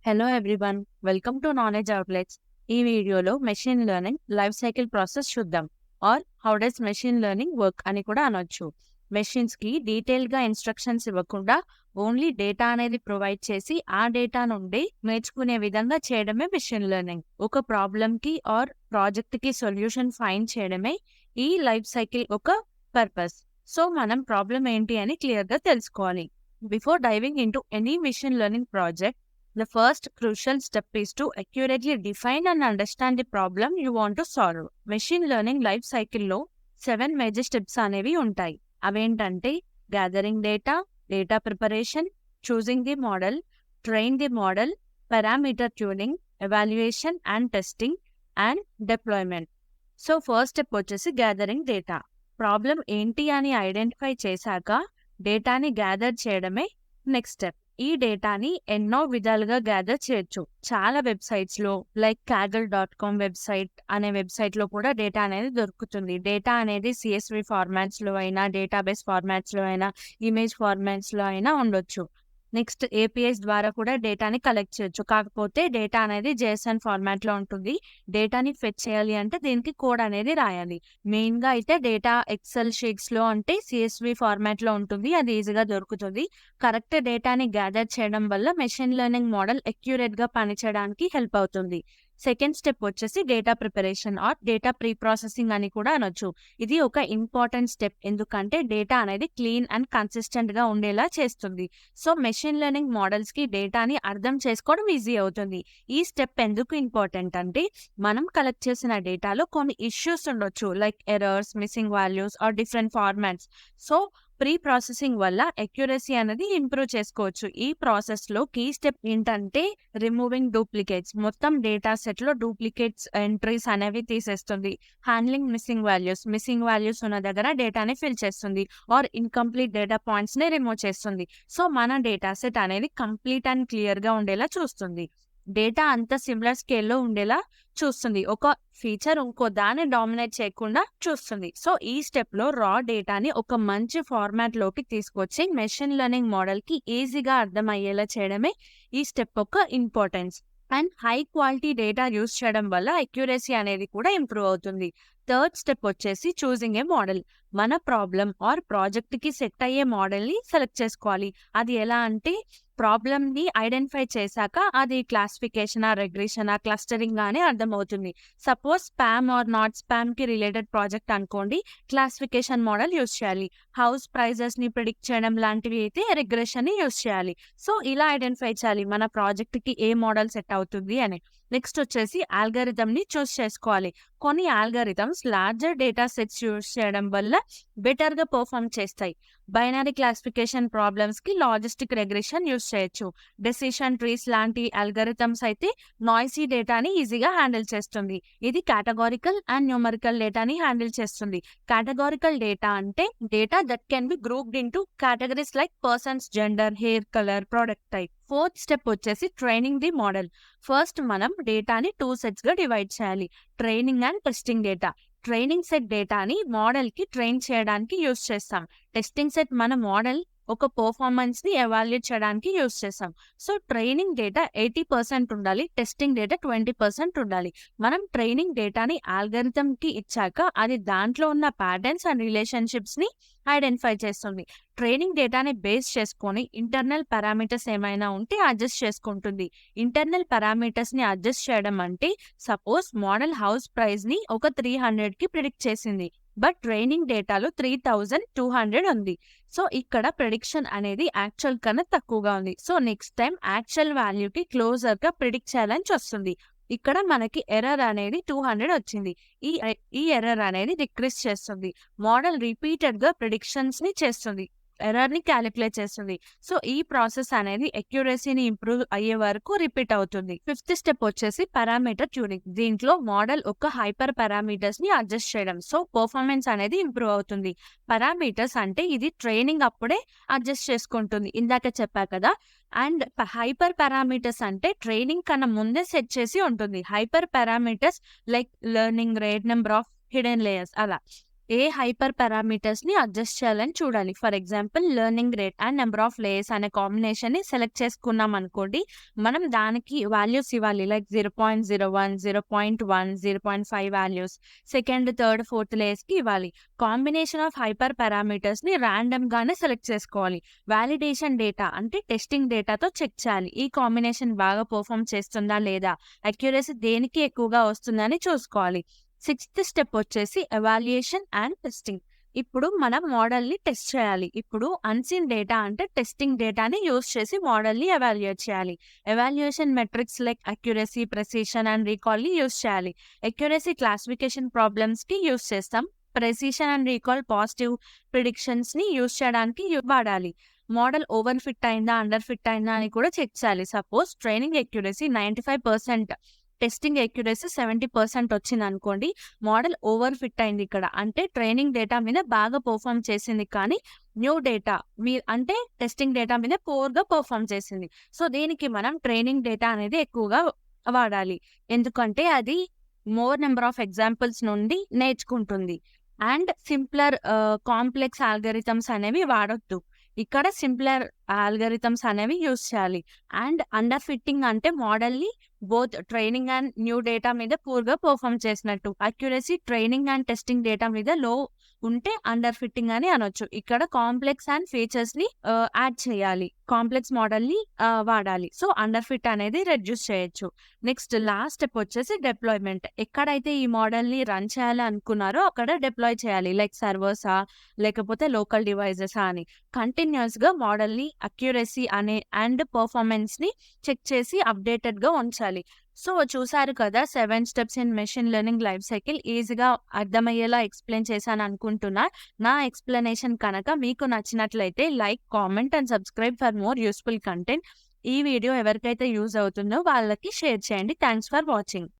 Hello everyone, welcome to knowledge outlets. ఈ వీడియోలో machine learning life cycle process చూద్దాం. Or how does machine learning work అని కూడా అనొచ్చు. మెషిన్స్కి డీటెయిల్గా ఇన్స్ట్రక్షన్స్ ఇవ్వకుండా ఓన్లీ డేటా అనేది ప్రొవైడ్ చేసి ఆ డేటా నుండి నేర్చుకునే విధంగా చేయడమే మెషిన్ లెర్నింగ్. ఒక ప్రాబ్లమ్కి ఆర్ ప్రాజెక్ట్కి సొల్యూషన్ ఫైండ్ చేయడమే ఈ లైఫ్ సైకిల్ ఒక పర్పస్. సో మనం ప్రాబ్లం ఏంటి అని క్లియర్గా తెలుసుకోవాలి. Before diving into any machine learning project, the first crucial step is to accurately define and understand the problem you want to solve. Machine learning life సైకిల్లో 7 major steps అనేవి ఉంటాయి. అవేంటంటే gathering data, data preparation, choosing the model, train the model, parameter tuning, evaluation and testing and deployment. So first step వచ్చేసి gathering data. Problem ఏంటి అని identify చేశాక డేటాని gather చేయడమే నెక్స్ట్ స్టెప్. ఈ డేటాని ఎన్నో విధాలుగా గ్యాదర్ చేయొచ్చు. చాలా వెబ్సైట్స్లో లైక్ kaggle.com వెబ్సైట్లో కూడా డేటా అనేది దొరుకుతుంది. డేటా అనేది CSV ఫార్మాట్స్లో అయినా, డేటాబేస్ ఫార్మాట్స్లో అయినా, ఇమేజ్ ఫార్మాట్స్లో అయినా ఉండొచ్చు. నెక్స్ట్ APIs ద్వారా కూడా డేటాని కలెక్ట్ చేయొచ్చు. కాకపోతే డేటా అనేది JSON ఫార్మాట్లో ఉంటుంది. డేటాని ఫెచ్ చేయాలి అంటే దీనికి కోడ్ అనేది రాయాలి. మెయిన్గా అయితే డేటా ఎక్సెల్ షీట్స్లో అంటే CSV ఫార్మాట్లో ఉంటుంది. అది ఈజీగా దొరుకుతుంది. కరెక్ట్ డేటాని గ్యాదర్ చేయడం వల్ల మెషిన్ లెర్నింగ్ మోడల్ అక్యురేట్గా పనిచేయడానికి హెల్ప్ అవుతుంది. సెకండ్ స్టెప్ వచ్చేసి data preparation or data pre processing అని కూడా అనొచ్చు. ఇది ఒక ఇంపార్టెంట్ స్టెప్, ఎందుకంటే డేటా అనేది క్లీన్ అండ్ కన్సిస్టెంట్గా ఉండేలా చేస్తుంది. సో మెషిన్ లెర్నింగ్ మోడల్స్కి డేటాని అర్థం చేసుకోవడం ఈజీ అవుతుంది. ఈ స్టెప్ ఎందుకు ఇంపార్టెంట్ అంటే మనం కలెక్ట్ చేసిన డేటాలో కొన్ని ఇష్యూస్ ఉండొచ్చు, like errors, missing values or different formats. So pre processing వల్ల అక్యురసీ అనేది ఇంప్రూవ్ చేసుకోవచ్చు. ఈ ప్రాసెస్లో కీ స్టెప్ ఏంటంటే రిమూవింగ్ డూప్లికేట్స్. మొత్తం డేటా సెట్లో డూప్లికేట్స్ ఎంట్రీస్ అనేవి తీసేస్తుంది. హ్యాండ్లింగ్ మిస్సింగ్ వాల్యూస్ ఉన్న దగ్గర డేటాని ఫిల్ చేస్తుంది. ఆర్ ఇన్కంప్లీట్ డేటా పాయింట్స్ని రిమూవ్ చేస్తుంది. సో మన డేటా సెట్ అనేది కంప్లీట్ అండ్ క్లియర్గా ఉండేలా చూస్తుంది. డేటా అంత సిమిలర్ స్కేల్లో ఉండేలా చూస్తుంది. ఒక ఫీచర్ ఇంకో దాన్ని డామినేట్ చేయకుండా చూస్తుంది. సో ఈ స్టెప్లో రా డేటాని ఒక మంచి ఫార్మాట్లోకి తీసుకొచ్చి మెషిన్ లెర్నింగ్ మోడల్కి ఈజీగా అర్థమయ్యేలా చేయడమే ఈ స్టెప్ యొక్క importance. And high quality data use చేయడం వల్ల అక్యురసీ అనేది కూడా ఇంప్రూవ్ అవుతుంది. థర్డ్ స్టెప్ వచ్చేసి చూసింగ్ ఏ మోడల్. మన ప్రాబ్లం ఆర్ ప్రాజెక్ట్కి సెట్ అయ్యే మోడల్ని సెలెక్ట్ చేసుకోవాలి. అది ఎలా అంటే ప్రాబ్లమ్ని ఐడెంటిఫై చేశాక అది క్లాసిఫికేషనా, రెగ్రెషనా, క్లస్టరింగ్ అని అర్థమవుతుంది. సపోజ్ స్పామ్ ఆర్ నాట్ స్పామ్కి రిలేటెడ్ ప్రాజెక్ట్ అనుకోండి, క్లాసిఫికేషన్ మోడల్ యూస్ చేయాలి. హౌస్ ప్రైజెస్ని ప్రిడిక్ట్ చేయడం లాంటివి అయితే రెగ్రెషన్ని యూస్ చేయాలి. సో ఇలా ఐడెంటిఫై చేయాలి మన ప్రాజెక్ట్కి ఏ మోడల్ సెట్ అవుతుంది అని. నెక్స్ట్ వచ్చేసి ఆల్గారిథంని చూస్ చేసుకోవాలి. కొన్ని algorithms larger data sets use చేయడం వల్ల బెటర్గా పర్ఫామ్ చేస్తాయి. బైనరీ క్లాసిఫికేషన్ ప్రాబ్లమ్స్కి లాజిస్టిక్ రెగ్రెషన్ యూస్ చేయొచ్చు. డెసిషన్ ట్రీస్ లాంటి ఆల్గారిథమ్స్ అయితే నాయిసీ డేటాని ఈజీగా హ్యాండిల్ చేస్తుంది. ఇది కేటగారికల్ అండ్ న్యూమరికల్ డేటాని హ్యాండిల్ చేస్తుంది. కేటగారికల్ డేటా అంటే data that can be grouped into categories like persons, gender, hair colour, product type. Fourth step వచ్చేసి ట్రైనింగ్ ది మోడల్. ఫస్ట్ మనం డేటాని 2 సెట్స్గా డివైడ్ చేయాలి, training and testing data. Training set డేటాని మోడల్కి train చేయడానికి use చేస్తాం. Testing set మన model ఒక పర్ఫార్మెన్స్ని ఎవాల్యుయేట్ చేయడానికి యూస్ చేస్తాం. సో ట్రైనింగ్ డేటా 80% ఉండాలి, టెస్టింగ్ డేటా 20% ఉండాలి. మనం ట్రైనింగ్ డేటాని ఆల్గారిథంకి ఇచ్చాక అది దాంట్లో ఉన్న ప్యాటర్న్స్ అండ్ రిలేషన్షిప్స్ని ఐడెంటిఫై చేస్తుంది. ట్రైనింగ్ డేటాని బేస్ చేసుకొని ఇంటర్నల్ పారామీటర్స్ ఏమైనా ఉంటే అడ్జస్ట్ చేసుకుంటుంది. ఇంటర్నల్ పారామీటర్స్ని అడ్జస్ట్ చేయడం అంటే సపోజ్ మోడల్ హౌస్ ప్రైస్ని ఒక 300కి ప్రిడిక్ట్ చేసింది, బట్ ట్రైనింగ్ డేటాలో 3200 ఉంది. సో ఇక్కడ ప్రిడిక్షన్ అనేది యాక్చువల్ కన్నా తక్కువగా ఉంది. సో నెక్స్ట్ టైం యాక్చువల్ వాల్యూకి క్లోజర్గా ప్రిడిక్ట్ చేయాలని వస్తుంది. ఇక్కడ మనకి ఎర్రర్ అనేది 200 వచ్చింది. ఈ ఎర్రర్ అనేది డిక్రీస్ చేస్తుంది. మోడల్ రిపీటెడ్గా ప్రిడిక్షన్స్ని చేస్తుంది, ఎర్రర్ని క్యాలిక్యులేట్ చేస్తుంది. సో ఈ ప్రాసెస్ అనేది అక్యురసీని ఇంప్రూవ్ అయ్యే వరకు రిపీట్ అవుతుంది. ఫిఫ్త్ స్టెప్ వచ్చేసి పారామీటర్ ట్యూనింగ్. దీంట్లో మోడల్ ఒక హైపర్ పారామీటర్స్ని అడ్జస్ట్ చేయడం. సో పర్ఫార్మెన్స్ అనేది ఇంప్రూవ్ అవుతుంది. పారామీటర్స్ అంటే ఇది ట్రైనింగ్ అప్పుడే అడ్జస్ట్ చేసుకుంటుంది, ఇందాక చెప్పా కదా. అండ్ హైపర్ పారామీటర్స్ అంటే ట్రైనింగ్ కన్నా ముందే సెట్ చేసి ఉంటుంది. Hyper parameters like learning rate, number of hidden layers అలా. ఏ హైపర్ పారామీటర్స్‌ని అడ్జస్ట్ చేయాలని చూడాలి. For example learning rate and number of layers అనే కాంబినేషన్‌ని సెలెక్ట్ చేసుకున్నాం అనుకోండి. మనం దానికి వాల్యూస్ ఇవ్వాలి. Like 0.01, 0.1, 0.5 values. Second, third, fourth లేయర్స్‌కి ఇవ్వాలి. కాంబినేషన్ ఆఫ్ హైపర్ పారామీటర్స్‌ని రాండమ్‌గానే సెలెక్ట్ చేసుకోవాలి. వాలిడేషన్ డేటా అంటే టెస్టింగ్ డేటాతో చెక్ చేయాలి. ఈ కాంబినేషన్ బాగా పెర్ఫార్మ్ చేస్తుందా లేదా? అక్యురసీ దేనికి ఎక్కువగా వస్తుందని చూసుకోవాలి. సిక్స్త్ స్టెప్ వచ్చేసి ఎవాల్యుయేషన్ అండ్ టెస్టింగ్. ఇప్పుడు మనం మోడల్‌ని టెస్ట్ చేయాలి. ఇప్పుడు అన్‌సీన్ డేటా అంటే టెస్టింగ్ డేటాని యూజ్ చేసి మోడల్‌ని ఎవాల్యుయేట్ చేయాలి. Evaluation metrics like accuracy, precision and రీకాల్‌ని యూజ్ చేయాలి. అక్యురసీ క్లాసిఫికేషన్ ప్రాబ్లమ్స్‌కి యూజ్ చేస్తాం. ప్రెసిషన్ అండ్ రీకాల్ పాజిటివ్ ప్రిడిక్షన్స్‌ని యూజ్ చేయడానికి వాడాలి. మోడల్ ఓవర్ ఫిట్ అయిందా, అండర్ ఫిట్ అయిందా అని కూడా చెక్ చేయాలి. Suppose training accuracy 95%, testing accuracy 70% వచ్చిందనుకోండి. మోడల్ ఓవర్ ఫిట్ అయింది ఇక్కడ. అంటే ట్రైనింగ్ డేటా మీద బాగా పెర్ఫార్మ్ చేసింది కానీ న్యూ డేటా అంటే టెస్టింగ్ డేటా మీద పూర్‌గా పెర్ఫార్మ్ చేసింది. సో, దీనికి మనం ట్రైనింగ్ డేటా అనేది ఎక్కువగా వాడాలి. ఎందుకంటే అది మోర్ నంబర్ ఆఫ్ ఎగ్జాంపుల్స్ నుండి నేర్చుకుంటుంది. అండ్ కాంప్లెక్స్ ఆల్గోరిథమ్స్ అనేవి వాడొద్దు. ఇక్కడ సింప్లర్ ఆల్గోరిథమ్స్ అనేవి యూజ్ చేయాలి. అండ్ అండర్ ఫిట్టింగ్ అంటే మోడల్‌ని both training and new data మీద పూర్‌గా పెర్ఫార్మ్ చేసినట్టు. Accuracy training and testing data మీద లో ఉంటే అండర్ ఫిట్టింగ్ అని అనొచ్చు. ఇక్కడ కాంప్లెక్స్ అండ్ ఫీచర్స్‌ని యాడ్ చేయాలి. కాంప్లెక్స్ మోడల్‌ని వాడాలి. సో, అండర్ ఫిట్ అనేది రెడ్యూస్ చేయొచ్చు. నెక్స్ట్ లాస్ట్ స్టెప్ వచ్చేసి డిప్లాయ్‌మెంట్. ఎక్కడైతే ఈ మోడల్‌ని రన్ చేయాలి అనుకున్నారో అక్కడ డిప్లాయ్ చేయాలి. లైక్ సర్వర్సా, లేకపోతే లోకల్ డివైసెసా అని. కంటిన్యూయస్‌గా మోడల్‌ని అక్యురసీ అండ్ పెర్ఫార్మెన్స్‌ని చెక్ చేసి అప్‌డేటెడ్‌గా ఉంచాలి. సో, చూసారు కదా 7 steps in machine learning life cycle. ఈజీగా అర్థమయ్యేలా ఎక్స్‌ప్లెయిన్ చేశాను అనుకుంటున్నా. నా ఎక్స్‌ప్లనేషన్ కనుక మీకు నచ్చినట్లయితే like, comment and subscribe for more useful content. ఈ వీడియో ఎవరికైతే యూజ్ అవుతుందో వాళ్ళకి షేర్ చేయండి. Thanks for watching.